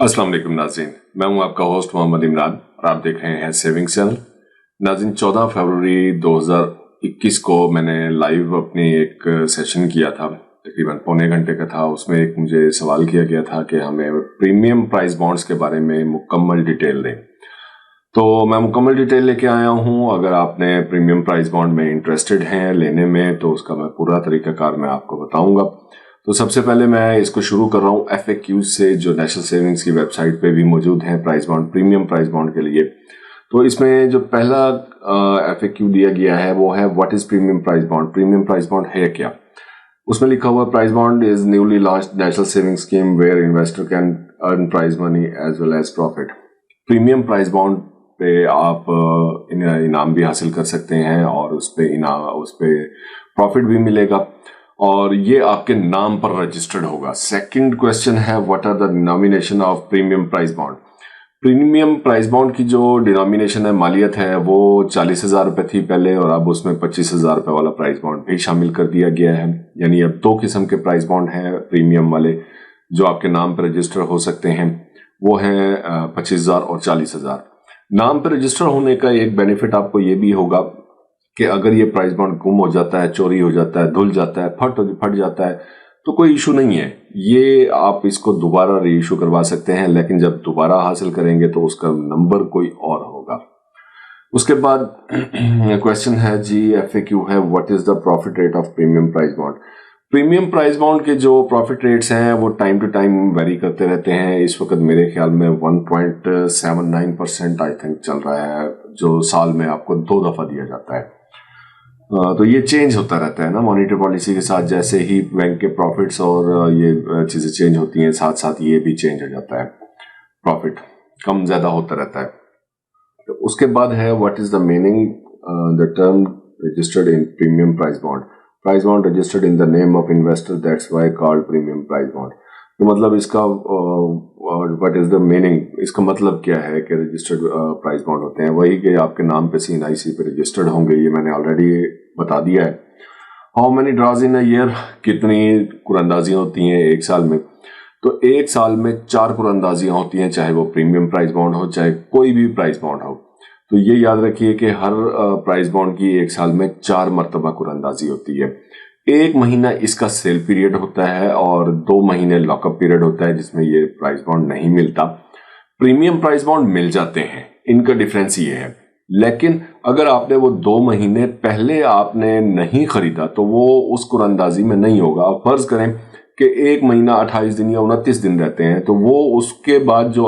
अस्सलाम वालेकुम नाज़रीन, मैं हूं आपका होस्ट मोहम्मद इमरान और आप देख रहे हैं सेविंग चैनल। नाज़रीन, 14 फरवरी 2021 को मैंने लाइव अपनी एक सेशन किया था, तकरीबन पौने घंटे का था। उसमें एक मुझे सवाल किया गया था कि हमें प्रीमियम प्राइस बॉन्ड्स के बारे में मुकम्मल डिटेल दें। तो मैं मुकम्मल डिटेल लेके आया हूं। अगर आपने प्रीमियम प्राइस बॉन्ड में इंटरेस्टेड हैं लेने में, तो उसका मैं पूरा तरीकाकार मैं आपको बताऊंगा। तो सबसे पहले मैं इसको शुरू कर रहा हूँ FAQ से, जो नेशनल सेविंग्स की वेबसाइट पे भी मौजूद हैं prize bond, premium price bond के लिए। तो इसमें जो पहला FAQ दिया गया है वो है what is premium price bond. Premium price bond है क्या? उसमें लिखा हुआ price bond is newly launched national saving scheme where investor can earn prize money as well as profit. Premium price bond पे आप इनाम भी हासिल कर सकते हैं और उस पे प्रॉफिट भी मिलेगा और ये आपके नाम पर रजिस्टर्ड होगा। सेकंड क्वेश्चन है what are the denomination of premium price bond. Premium price bond की जो डिनोमिनेशन है, मालियत है, वो 40,000 रुपए थी पहले और अब उसमें 25,000 रुपए वाला प्राइस बॉन्ड भी शामिल कर दिया गया है। यानी अब दो किस्म के प्राइस बॉन्ड हैं प्रीमियम वाले जो आपके नाम पर रजिस्टर हो सकते हैं, वो हैं 25,000 और 40,000। नाम पर रजिस्टर होने का एक बेनिफिट आपको ये भी होगा कि अगर ये प्राइस बॉन्ड गुम हो जाता है, चोरी हो जाता है, धुल जाता है, फट जाता है, तो कोई इशू नहीं है। ये आप इसको दोबारा री इशू करवा सकते हैं, लेकिन जब दोबारा हासिल करेंगे तो उसका नंबर कोई और होगा। उसके बाद क्वेश्चन है जी, FAQ है what is the profit rate of premium price bond. Premium price bond के जो प्रॉफिट रेट्स हैं वो टाइम टू टाइम वेरी करते रहते हैं। इस वक्त मेरे ख्याल में 1.79% आई थिंक चल रहा है, जो साल में आपको 2 दफा दिया जाता है। तो ये चेंज होता रहता है ना मॉनेटरी पॉलिसी के साथ। जैसे ही बैंक के प्रॉफिट्स और ये चीजें चेंज होती हैं, साथ साथ ये भी चेंज हो जाता है, प्रॉफिट कम ज्यादा होता रहता है। तो उसके बाद है what is the meaning the term registered in premium price bond. Prize bond registered in the name of investor, that's why called premium price bond. तो मतलब इसका व्हाट इज द मीनिंग, इसका मतलब क्या है कि रजिस्टर्ड प्राइस बॉन्ड होते हैं वही कि आपके नाम पे CNIC पे रजिस्टर्ड होंगे। ये मैंने ऑलरेडी बता दिया है। How many draws in a year, कितनी कुरंदाजियां होती हैं एक साल में। तो एक साल में 4 कुरंदाजियां होती हैं, चाहे वो प्रीमियम प्राइस बॉन्ड हो चाहे कोई भी प्राइस बॉन्ड हो। तो ये याद रखिए कि हर प्राइस बॉन्ड की एक साल में 4 मरतबा कुरंदाजी होती है। 1 महीना इसका सेल पीरियड होता है और 2 महीने लॉकअप पीरियड होता है जिसमें ये प्राइस बॉन्ड नहीं मिलता। प्रीमियम प्राइस बॉन्ड मिल जाते हैं, इनका डिफरेंस ये है। लेकिन अगर आपने वो 2 महीने पहले आपने नहीं खरीदा तो वो उस कुरंदाजी में नहीं होगा। आप फर्ज करें कि 1 महीना 28 दिन या 29 दिन रहते हैं, तो वो उसके बाद जो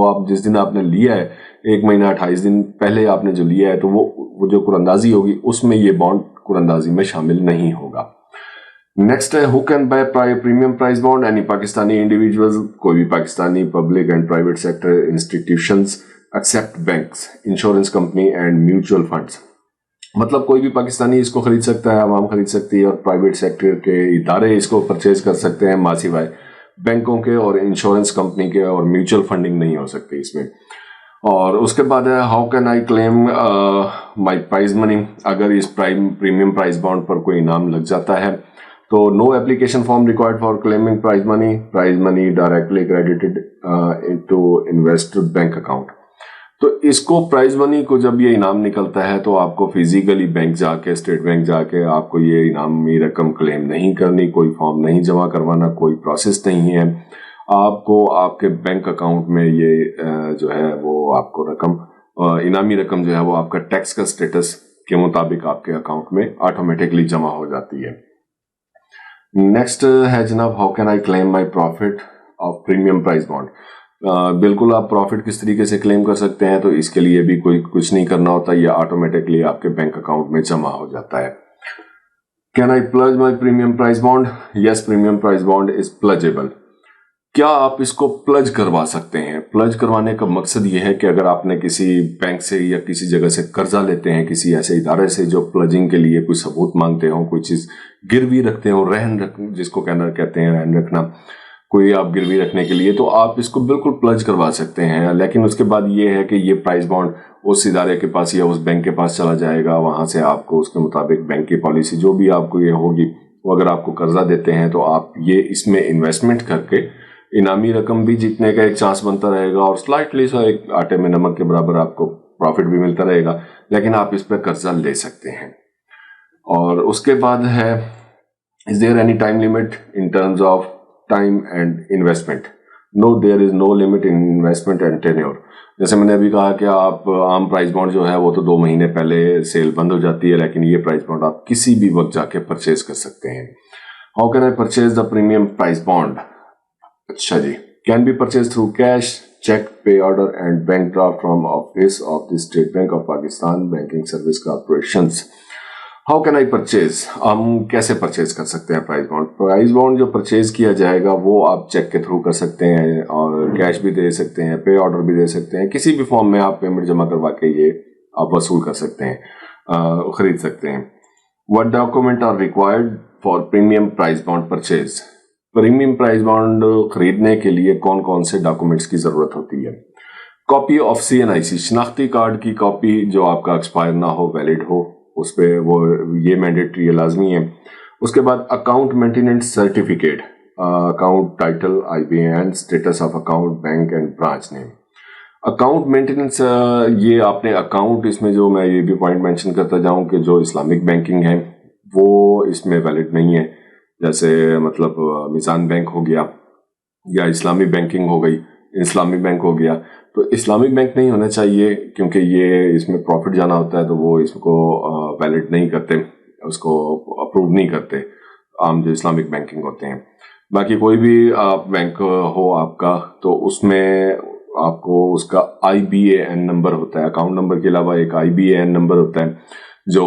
आप जिस दिन आपने लिया है, 1 महीना 28 दिन पहले आपने जो लिया है, तो वो जो कुरंदाजी होगी उसमें ये बॉन्ड कुरंदाजी में शामिल नहीं होगा। नेक्स्ट है who can buy premium price bond. Any Pakistani individual, कोई भी Pakistani public and private sector institutions except banks, insurance company and mutual funds. मतलब कोई भी पाकिस्तानी इसको खरीद सकता है, आवाम खरीद सकती है और प्राइवेट सेक्टर के इदारे इसको परचेज कर सकते हैं, सिवाय बैंकों के और इंश्योरेंस कंपनी के, और म्यूचुअल फंडिंग नहीं हो सकती इसमें। और उसके बाद है how can I claim my prize money. अगर इस प्रीमियम प्राइस बॉन्ड पर कोई इनाम लग जाता है तो no application form required for claiming prize money directly credited into investor bank account. तो इसको प्राइज मनी को जब ये इनाम निकलता है तो आपको फिजिकली बैंक जाके, स्टेट बैंक जाके आपको ये इनामी रकम क्लेम नहीं करनी, कोई फॉर्म नहीं जमा करवाना, कोई प्रोसेस नहीं है। आपको आपके बैंक अकाउंट में ये जो है वो आपको रकम, इनामी रकम जो है वो आपका टैक्स का स्टेटस के मुताबिक आपके अकाउंट में ऑटोमेटिकली जमा हो जाती है। नेक्स्ट है जनाब, how can I claim my profit of premium price bond. बिल्कुल, आप प्रॉफिट किस तरीके से क्लेम कर सकते हैं, तो इसके लिए भी कुछ नहीं करना होता, ये ऑटोमेटिकली आपके बैंक अकाउंट में जमा हो जाता है। Can I pledge my premium price bond. Yes, premium price bond is pledgeable. क्या आप इसको प्लज करवा सकते हैं? प्लज करवाने का मकसद यह है कि अगर आपने किसी बैंक से या किसी जगह से कर्जा लेते हैं, किसी ऐसे इदारे से जो प्लजिंग के लिए कोई सबूत मांगते हो, कोई चीज गिरवी रखते हो, जिसको कहते हैं रहन रखना, कोई आप गिरवी रखने के लिए, तो आप इसको बिल्कुल प्लज करवा सकते हैं। लेकिन उसके बाद ये है कि ये प्राइस बॉन्ड उस इदारे के पास या उस बैंक के पास चला जाएगा, वहां से आपको उसके मुताबिक बैंक की पॉलिसी जो भी आपको ये होगी, वो अगर आपको कर्जा देते हैं तो आप ये इसमें इन्वेस्टमेंट करके इनामी रकम भी जीतने का एक चांस बनता रहेगा और स्लाइटली सा एक आटे में नमक के बराबर आपको प्रॉफिट भी मिलता रहेगा, लेकिन आप इस पर कर्जा ले सकते हैं। और उसके बाद है, is there any time limit in terms of time and investment? No, there is no limit in investment and tenure. जैसे मैंने अभी कहा कि आप आम प्राइस बॉन्ड जो है वो तो 2 महीने पहले सेल बंद हो जाती है, लेकिन ये प्राइस बॉन्ड आप किसी भी वक्त जाके परचेज कर सकते हैं। How can I purchase the premium price bond? अच्छा जी, can be purchase through cash, cheque, pay order and bank draft from office of the State Bank of Pakistan banking service corporation. How can I purchase? हम कैसे purchase कर सकते हैं prize bond? Prize bond जो purchase किया जाएगा वो आप चेक के थ्रू कर सकते हैं और कैश भी दे सकते हैं, पे ऑर्डर भी दे सकते हैं, किसी भी फॉर्म में आप पेमेंट जमा करवा के ये आप वसूल कर सकते हैं, खरीद सकते हैं। What document are required for premium price bond purchase? Premium price bond खरीदने के लिए कौन कौन से डॉक्यूमेंट्स की जरूरत होती है? कॉपी ऑफ CNIC, शनाख्ती कार्ड की कॉपी जो आपका एक्सपायर ना हो, वैलिड हो, उस पर वो ये मैंडेटरी है, लाजमी है। उसके बाद account maintenance certificate, account title, IBAN, status of account, bank and branch name. Account maintenance, ये आपने अकाउंट, इसमें जो मैं ये भी पॉइंट मेंशन करता जाऊं कि जो इस्लामिक बैंकिंग है वो इसमें वैलिड नहीं है। जैसे मतलब मिजान बैंक हो गया या इस्लामी बैंकिंग हो गई, इस्लामी बैंक हो गया, तो इस्लामिक बैंक नहीं होना चाहिए क्योंकि ये इसमें प्रॉफिट जाना होता है, तो वो इसको वैलिड नहीं करते, उसको अप्रूव नहीं करते आम जो इस्लामिक बैंकिंग होते हैं। बाकी कोई भी बैंक हो आपका, तो उसमें आपको उसका IBAN नंबर होता है, अकाउंट नंबर के अलावा एक IBAN नंबर होता है जो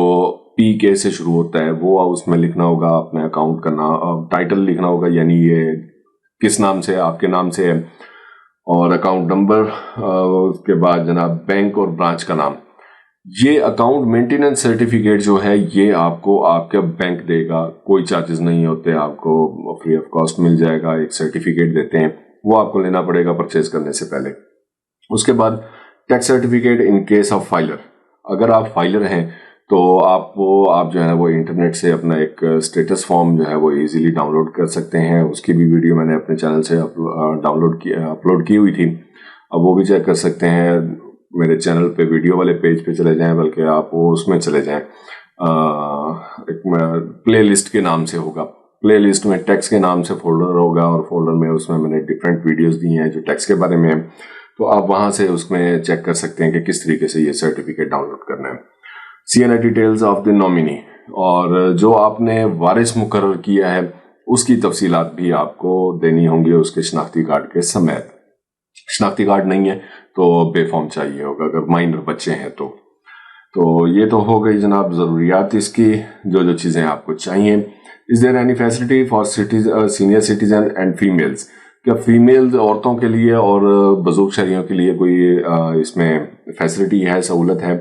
PK से शुरू होता है, वो उसमें लिखना होगा, अपने अकाउंट का नाम, टाइटल लिखना होगा, यानी ये किस नाम से, आपके नाम से है, और अकाउंट नंबर, उसके बाद जनाब बैंक और ब्रांच का नाम। ये अकाउंट मेंटेनेंस सर्टिफिकेट जो है ये आपको आपका बैंक देगा, कोई चार्जेस नहीं होते, आपको फ्री ऑफ कॉस्ट मिल जाएगा, एक सर्टिफिकेट देते हैं, वो आपको लेना पड़ेगा परचेज करने से पहले। उसके बाद tax certificate in case of filer, अगर आप फाइलर हैं तो आप जो है ना वो इंटरनेट से अपना एक स्टेटस फॉर्म जो है वो इजीली डाउनलोड कर सकते हैं। उसकी भी वीडियो मैंने अपने चैनल से अपलोड की हुई थी, अब वो भी चेक कर सकते हैं। मेरे चैनल पे वीडियो वाले पेज पे चले जाएं, बल्कि आप वो उसमें चले जाएं, एक प्ले लिस्ट के नाम से होगा, प्ले लिस्ट में टैक्स के नाम से फोल्डर होगा और फोल्डर में उसमें मैंने डिफरेंट वीडियोस दी हैं जो टैक्स के बारे में है, तो आप वहां से उसमें चेक कर सकते हैं कि किस तरीके से ये सर्टिफिकेट डाउनलोड करना है। CNI details of the nominee, और जो आपने वारिस मुकर्रर किया है उसकी तफसीलात भी आपको देनी होंगी उसके शनाख्ती कार्ड के समेत। शनाख्ती कार्ड नहीं है तो बेफॉर्म चाहिए होगा अगर माइनर बच्चे हैं तो ये तो हो गई जनाब ज़रूरियात इसकी, जो चीज़ें आपको चाहिए। Is there any facility for senior citizen and females? क्या फीमेल औरतों के लिए और बुजुर्ग शहरियों के लिए कोई इसमें फैसिलिटी है, सहूलत है?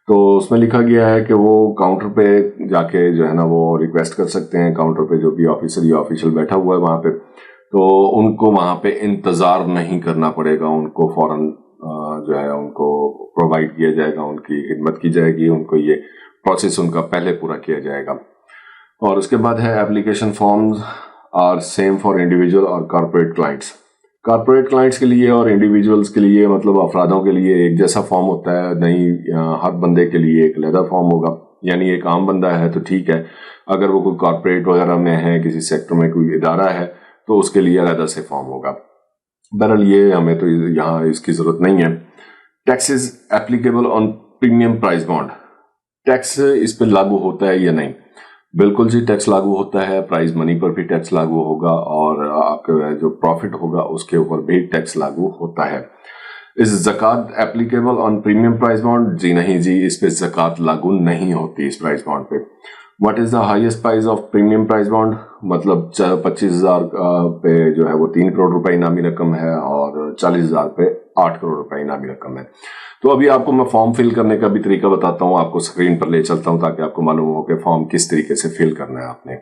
तो उसमें लिखा गया है कि वो काउंटर पे जाके जो है ना वो रिक्वेस्ट कर सकते हैं, काउंटर पे जो भी ऑफिसर या ऑफिशियल बैठा हुआ है वहाँ पे, तो उनको वहाँ पे इंतज़ार नहीं करना पड़ेगा, उनको फौरन जो है उनको प्रोवाइड किया जाएगा, उनकी खिदमत की जाएगी, उनको ये प्रोसेस उनका पहले पूरा किया जाएगा। और उसके बाद है application forms are same for individual और कॉर्पोरेट क्लाइंट्स। कॉर्पोरेट क्लाइंट्स के लिए और इंडिविजुअल्स के लिए, मतलब अफरादों के लिए एक जैसा फॉर्म होता है नहीं, हर बंदे के लिए एक अलग फॉर्म होगा। यानी एक आम बंदा है तो ठीक है, अगर वो कोई कॉर्पोरेट वगैरह में है, किसी सेक्टर में कोई इदारा है, तो उसके लिए अलग से फॉर्म होगा। बहरहाल ये हमें तो यहाँ इसकी जरूरत नहीं है। Taxes applicable on premium price bond, tax इस पर लागू होता है या नहीं? बिल्कुल जी, टैक्स लागू होता है, प्राइज मनी पर भी टैक्स लागू होगा और आपका जो प्रॉफिट होगा उसके ऊपर भी टैक्स लागू होता है। Is zakat applicable on premium price bond? जी नहीं जी, इस पे ज़कात लागू नहीं होती इस प्राइस बॉन्ड पे। What is the highest price of premium price bond? मतलब 25,000 पे जो है वो 3 करोड़ रुपए इनामी रकम है और 40,000 पे 8 करोड़ रुपए इनामी रकम है। तो अभी आपको मैं फॉर्म फिल करने का भी तरीका बताता हूँ, आपको स्क्रीन पर ले चलता हूँ ताकि आपको मालूम हो कि फॉर्म किस तरीके से फिल करना है आपने।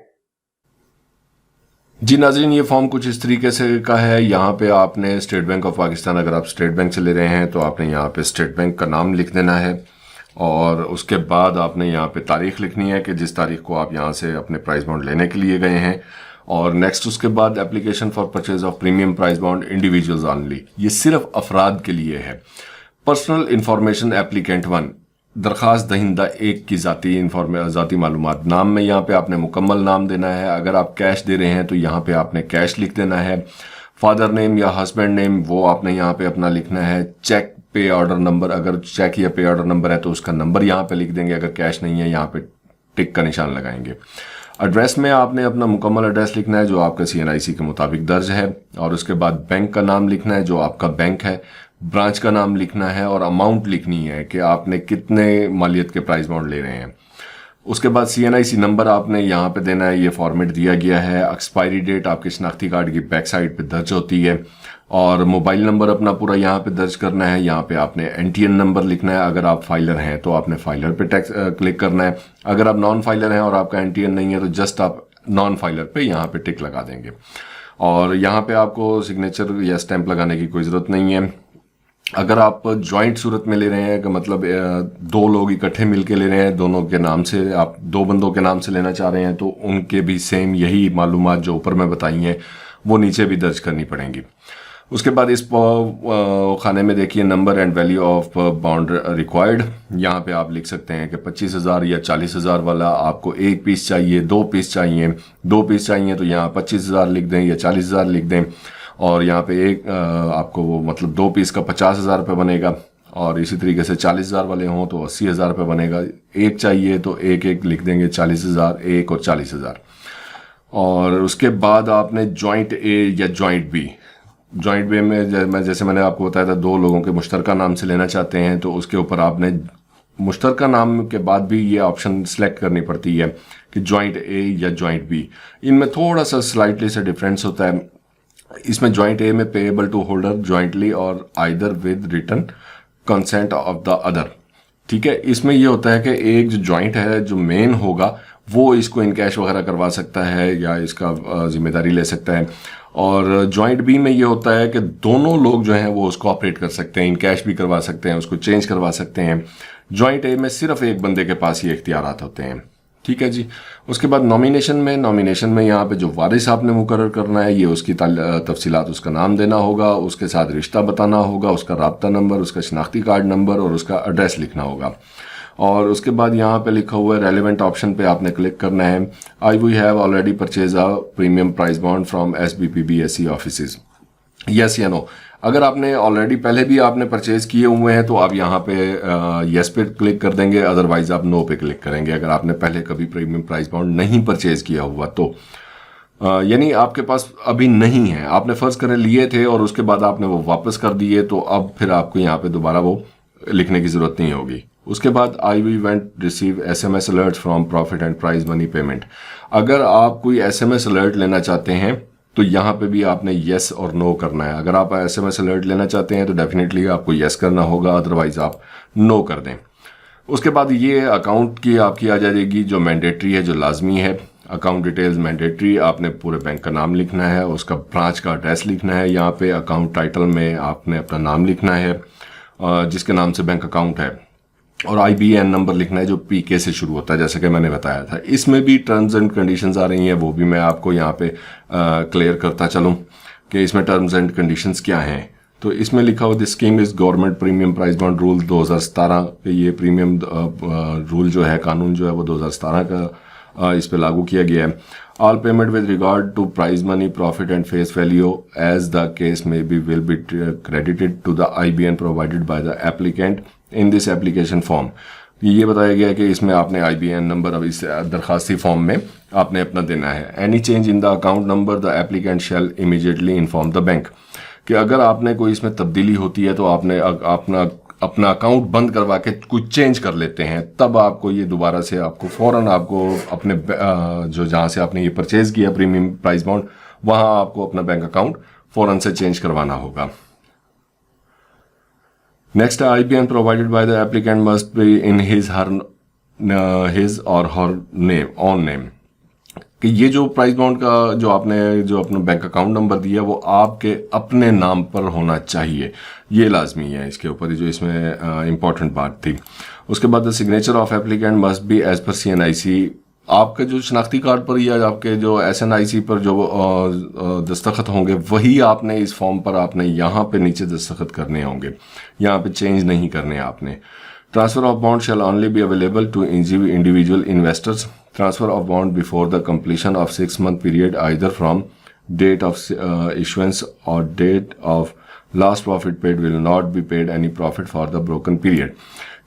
जी नाज़रीन, ये फॉर्म कुछ इस तरीके से का है। यहाँ पे आपने स्टेट बैंक ऑफ पाकिस्तान, अगर आप स्टेट बैंक से ले रहे हैं तो आपने यहाँ पे स्टेट बैंक का नाम लिख देना है और उसके बाद आपने यहाँ पे तारीख लिखनी है कि जिस तारीख को आप यहाँ से अपने प्राइस बॉन्ड लेने के लिए गए हैं, और नेक्स्ट उसके बाद application for purchase of premium price bond individuals only, ये सिर्फ अफराद के लिए है। पर्सनल इंफॉर्मेशन एप्लीकेंट 1, दरख्वास्त दहिंदा एक की ज़ाती मालूमात। नाम में यहाँ पे आपने मुकम्मल नाम देना है। अगर आप कैश दे रहे हैं तो यहाँ पे आपने कैश लिख देना है। फादर नेम या हस्बैंड नेम वो आपने यहाँ पे अपना लिखना है। चेक पे ऑर्डर नंबर, अगर चेक या पे ऑर्डर नंबर है तो उसका नंबर यहाँ पे लिख देंगे। अगर कैश नहीं है यहाँ पे टिक का निशान लगाएंगे। एड्रेस में आपने अपना मुकम्मल एड्रेस लिखना है जो आपका CNIC के मुताबिक दर्ज है, और उसके बाद बैंक का नाम लिखना है जो आपका बैंक है, ब्रांच का नाम लिखना है और अमाउंट लिखनी है कि आपने कितने मालियत के प्राइस बॉन्ड ले रहे हैं। उसके बाद CNIC नंबर आपने यहाँ पे देना है, ये फॉर्मेट दिया गया है। एक्सपायरी डेट आपके शनाख्ती कार्ड की बैक साइड पे दर्ज होती है, और मोबाइल नंबर अपना पूरा यहाँ पे दर्ज करना है। यहाँ पे आपने NTN नंबर लिखना है। अगर आप फाइलर हैं तो आपने फाइलर पे क्लिक करना है। अगर आप नॉन फाइलर हैं और आपका NTN नहीं है तो जस्ट आप नॉन फाइलर पे यहाँ पे टिक लगा देंगे, और यहाँ पे आपको सिग्नेचर या स्टैंप लगाने की कोई ज़रूरत नहीं है। अगर आप जॉइंट सूरत में ले रहे हैं कि मतलब दो लोग इकट्ठे मिलके ले रहे हैं, दोनों के नाम से, आप दो बंदों के नाम से लेना चाह रहे हैं, तो उनके भी सेम यही मालूमात जो ऊपर में बताई हैं वो नीचे भी दर्ज करनी पड़ेंगी। उसके बाद इस खाने में देखिए number and value of bond required. यहाँ पे आप लिख सकते हैं कि 25,000 या 40,000 वाला आपको एक पीस चाहिए, 2 पीस चाहिए। 2 पीस चाहिए तो यहाँ 25,000 लिख दें या 40,000 लिख दें, और यहाँ पे एक आपको वो मतलब 2 पीस का 50,000 रुपये बनेगा, और इसी तरीके से 40,000 वाले हों तो 80,000 रुपये बनेगा। एक चाहिए तो एक एक लिख देंगे, 40,000 एक और 40,000। और उसके बाद आपने जॉइंट ए या जॉइंट बी, जॉइंट बी में जैसे मैंने आपको बताया था 2 लोगों के मुश्तरका नाम से लेना चाहते हैं, तो उसके ऊपर आपने मुश्तरका नाम के बाद भी ये ऑप्शन सेलेक्ट करनी पड़ती है कि जॉइंट ए या जॉइंट बी। इनमें थोड़ा सा स्लाइटली से डिफरेंस होता है। इसमें जॉइंट ए में पेएबल टू होल्डर जॉइंटली और either with written consent of the other. ठीक है, इसमें ये होता है कि एक जो जॉइंट है, जो मेन होगा, वो इसको इन कैश वगैरह करवा सकता है या इसका जिम्मेदारी ले सकता है। और जॉइंट बी में ये होता है कि दोनों लोग जो हैं वो उसको ऑपरेट कर सकते हैं, इन कैश भी करवा सकते हैं, उसको चेंज करवा सकते हैं। जॉइंट ए में सिर्फ एक बंदे के पास ही इख्तियारात होते हैं। ठीक है जी। उसके बाद नॉमिनेशन में यहाँ पे जो वारिस आपने मुकर्रर करना है, ये उसकी तफसीलात, उसका नाम देना होगा, उसके साथ रिश्ता बताना होगा, उसका राब्ता नंबर, उसका शनाख्ती कार्ड नंबर और उसका एड्रेस लिखना होगा। और उसके बाद यहाँ पे लिखा हुआ है रेलेवेंट ऑप्शन पे आपने क्लिक करना है। I we have already purchase a premium price bond from SBPBSE offices, yes या नो। अगर आपने ऑलरेडी पहले भी आपने परचेज किए हुए हैं तो आप यहाँ पे यस पे क्लिक कर देंगे, अदरवाइज आप नो पे क्लिक करेंगे अगर आपने पहले कभी प्रीमियम प्राइस बॉन्ड नहीं परचेज किया हुआ तो। यानी आपके पास अभी नहीं है, आपने फर्ज करें लिए थे और उसके बाद आपने वो वापस कर दिए, तो अब फिर आपको यहाँ पे दोबारा वो लिखने की जरूरत नहीं होगी। उसके बाद I we want receive SMS alert from profit and prize money payment. अगर आप कोई SMS अलर्ट लेना चाहते हैं तो यहाँ पे भी आपने येस और नो करना है। अगर आप SMS अलर्ट लेना चाहते हैं तो डेफिनेटली आपको येस करना होगा, अदरवाइज आप नो कर दें। उसके बाद ये अकाउंट की आपकी आ जाएगी जो मैंडेटरी है, जो लाजमी है। अकाउंट डिटेल्स मैंडेटरी, आपने पूरे बैंक का नाम लिखना है, उसका ब्रांच का एड्रेस लिखना है। यहाँ पे अकाउंट टाइटल में आपने अपना नाम लिखना है जिसके नाम से बैंक अकाउंट है, और IBAN नंबर लिखना है जो PK से शुरू होता है, जैसे कि मैंने बताया था। इसमें भी टर्म्स एंड कंडीशंस आ रही हैं, वो भी मैं आपको यहाँ पे क्लियर करता चलूँ कि इसमें टर्म्स एंड कंडीशंस क्या हैं। तो इसमें लिखा हुआ this scheme is government premium price bond rule 2017 पे, ये प्रीमियम रूल जो है, कानून जो है वो 2017 का इस पे लागू किया गया है। All payment with regard to prize money profit and face value as the case may be will be credited to the IBAN provided by the applicant in this application form. ये बताया गया है कि इसमें आपने IBAN नंबर अब इस दरखास्ती form में आपने अपना देना है। Any change in the account number the applicant shall immediately inform the bank, कि अगर आपने कोई इसमें तब्दीली होती है तो आपने अपना अकाउंट बंद करवा के कुछ चेंज कर लेते हैं, तब आपको ये दोबारा से आपको फ़ौरन आपको अपने जो जहाँ से आपने ये परचेज किया प्रीमियम प्राइस बॉन्ड, वहाँ आपको अपना बैंक अकाउंट फ़ौरन से चेंज करवाना होगा। Next, IBAN provided by the applicant must be in his or her name, own name. कि ये जो प्राइस बॉन्ड का जो आपने जो अपना बैंक अकाउंट नंबर दिया वो आपके अपने नाम पर होना चाहिए, ये लाजमी है इसके ऊपर, जो इसमें इम्पॉर्टेंट बात थी। उसके बाद the signature of applicant must be as per CNIC आपका जो शनाख्ती कार्ड पर या आपके जो SNIC पर जो दस्तखत होंगे वही आपने इस फॉर्म पर आपने यहाँ पे नीचे दस्तखत करने होंगे, यहाँ पे चेंज नहीं करने आपने। Transfer of bond shall only be available to individual investors. Transfer of bond before the completion of 6 month period either from date of issuance or date of last profit paid will not be paid any profit for the broken period.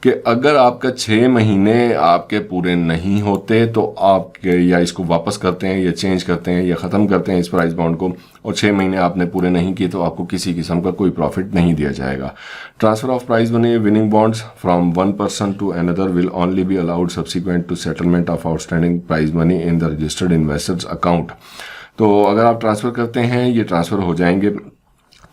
कि अगर आपका 6 महीने आपके पूरे नहीं होते तो आप या इसको वापस करते हैं या चेंज करते हैं या ख़त्म करते हैं इस प्राइस बॉन्ड को, और 6 महीने आपने पूरे नहीं किए तो आपको किसी किस्म का कोई प्रॉफिट नहीं दिया जाएगा। Transfer of price money winning bonds from one person to another will only be allowed subsequent to settlement of outstanding prize money in the registered investors account. तो अगर आप ट्रांसफ़र करते हैं ये ट्रांसफ़र हो जाएंगे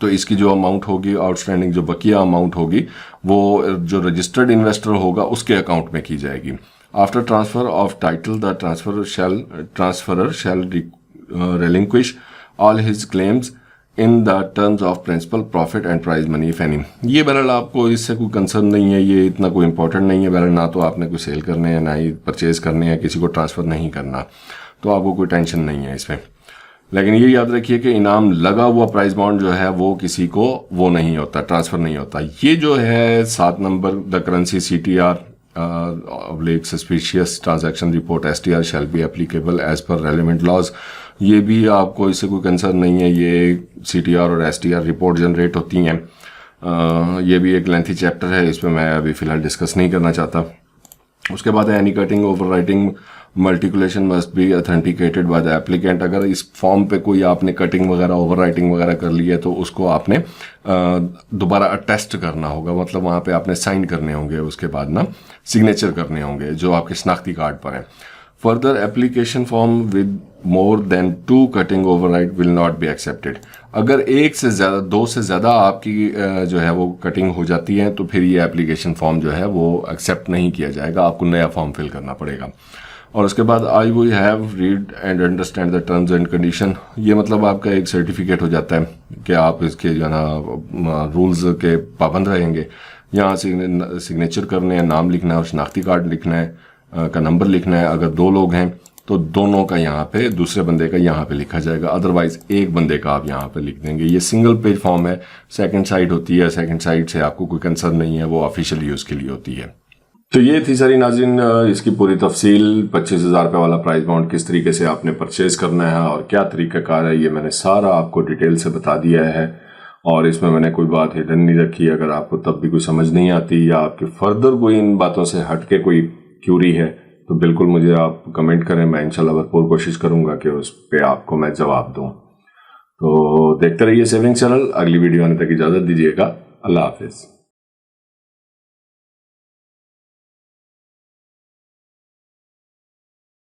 तो इसकी जो अमाउंट होगी, आउटस्टैंडिंग जो बकिया अमाउंट होगी, वो जो रजिस्टर्ड इन्वेस्टर होगा उसके अकाउंट में की जाएगी। After transfer of title the transferrer shall relinquish all his claims in the terms of principal, profit and prize money if any। ये बहरहाल आपको इससे कोई कंसर्न नहीं है, ये इतना कोई इंपॉर्टेंट नहीं है बहरहाल, ना तो आपने कोई सेल करने हैं ना ही परचेज करने हैं, किसी को ट्रांसफ़र नहीं करना, तो आपको कोई टेंशन नहीं है इसमें। लेकिन ये याद रखिए कि इनाम लगा हुआ प्राइस बॉन्ड जो है वो किसी को वो नहीं होता, ट्रांसफ़र नहीं होता। ये जो है 7 number the currency CTR suspicious transaction report STR shall be applicable as per relevant laws. ये भी आपको इससे कोई कंसर्न नहीं है, ये CTR और STR रिपोर्ट जनरेट होती हैं। ये भी एक लेंथी चैप्टर है, इस पर मैं अभी फ़िलहाल डिस्कस नहीं करना चाहता। उसके बाद any cutting over writing mutilation must be authenticated by the applicant. अगर इस फॉर्म पे कोई आपने कटिंग वगैरह ओवर राइटिंग वगैरह कर ली है तो उसको आपने दोबारा अटेस्ट करना होगा, मतलब वहाँ पे आपने साइन करने होंगे, उसके बाद ना सिग्नेचर करने होंगे जो आपके शनाख्ती कार्ड पर हैं। Further application form with more than 2 cutting over right will not be accepted. अगर 1 से ज़्यादा 2 से ज़्यादा आपकी जो है वो कटिंग हो जाती है तो फिर ये एप्लीकेशन फॉर्म जो है वो एक्सेप्ट नहीं किया जाएगा, आपको नया फॉर्म फिल करना पड़ेगा। और उसके बाद I we have read and understand the terms and condition. ये मतलब आपका एक सर्टिफिकेट हो जाता है कि आप इसके जो है ना रूल्स के पाबंद रहेंगे। यहाँ सिग्नेचर करने हैं, नाम लिखना है और शनाख्ती कार्ड लिखना है का नंबर लिखना है। अगर 2 लोग हैं तो दोनों का यहाँ पे, दूसरे बंदे का यहाँ पे लिखा जाएगा, अदरवाइज एक बंदे का आप यहाँ पे लिख देंगे। ये सिंगल पेज फॉर्म है, सेकंड साइड होती है, सेकंड साइड से आपको कोई कंसर्न नहीं है, वो ऑफिशियल यूज़ के लिए होती है। तो ये थी सारी नाज़रीन इसकी पूरी तफसील। 25,000 रुपये वाला प्राइस बॉन्ड किस तरीके से आपने परचेज करना है और क्या तरीक़ाकार है, ये मैंने सारा आपको डिटेल से बता दिया है और इसमें मैंने कोई बात हिडन नहीं रखी। अगर आपको तब भी कोई समझ नहीं आती या आपके फर्दर कोई इन बातों से हट के कोई क्यूरी है तो बिल्कुल मुझे आप कमेंट करें, मैं इंशाल्लाह भरपूर कोशिश करूँगा कि उस पर आपको मैं जवाब दूँ। तो देखते रहिए सेविंग चैनल। अगली वीडियो आने तक इजाज़त दीजिएगा। अल्लाह हाफिज़।